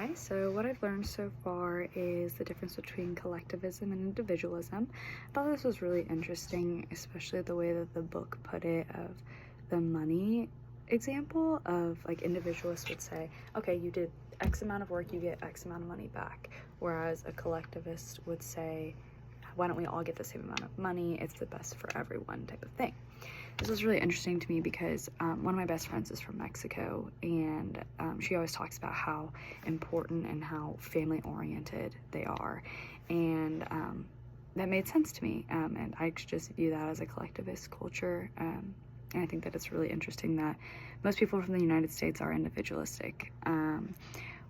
Hi, so what I've learned so far is the difference between collectivism and individualism. I thought this was really interesting, especially the way that the book put it of the money example of like individualists would say, okay, you did X amount of work, you get X amount of money back. Whereas a collectivist would say, why don't we all get the same amount of money? It's the best for everyone type of thing. This was really interesting to me because one of my best friends is from Mexico, and she always talks about how important and how family oriented they are, and that made sense to me, and I just view that as a collectivist culture, and I think that it's really interesting that most people from the United States are individualistic.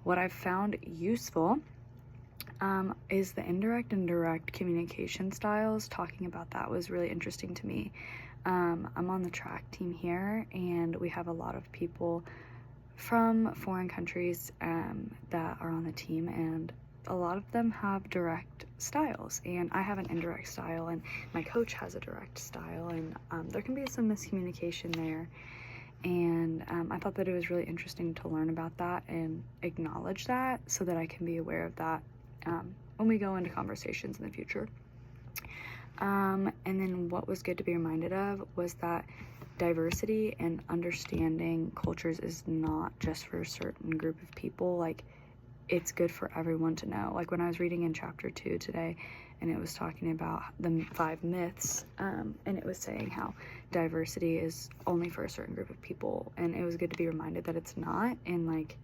What I've found useful is the indirect and direct communication styles. Talking about that was really interesting to me. I'm on the track team here, and we have a lot of people from foreign countries that are on the team, and a lot of them have direct styles, and I have an indirect style, and my coach has a direct style, and there can be some miscommunication there. And I thought that it was really interesting to learn about that and acknowledge that so that I can be aware of that when we go into conversations in the future. And then what was good to be reminded of was that diversity and understanding cultures is not just for a certain group of people. Like, it's good for everyone to know. Like, when I was reading in chapter 2 today, and it was talking about the 5 myths, and it was saying how diversity is only for a certain group of people, and it was good to be reminded that it's not. And like,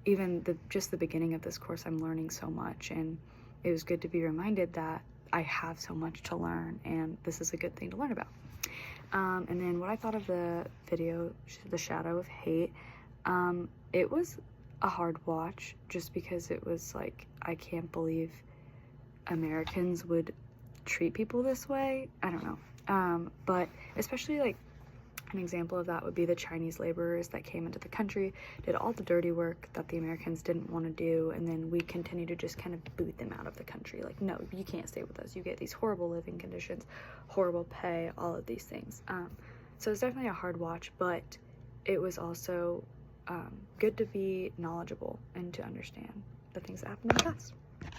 even just the beginning of this course, I'm learning so much, and it was good to be reminded that I have so much to learn, and this is a good thing to learn about. And then what I thought of the video, The Shadow of Hate, it was a hard watch just because it was like, I can't believe Americans would treat people this way. I don't know. But especially like an example of that would be the Chinese laborers that came into the country, did all the dirty work that the Americans didn't want to do, and then we continue to just kind of boot them out of the country. Like, no, you can't stay with us. You get these horrible living conditions, horrible pay, all of these things. So it's definitely a hard watch, but it was also good to be knowledgeable and to understand the things that happened in the past.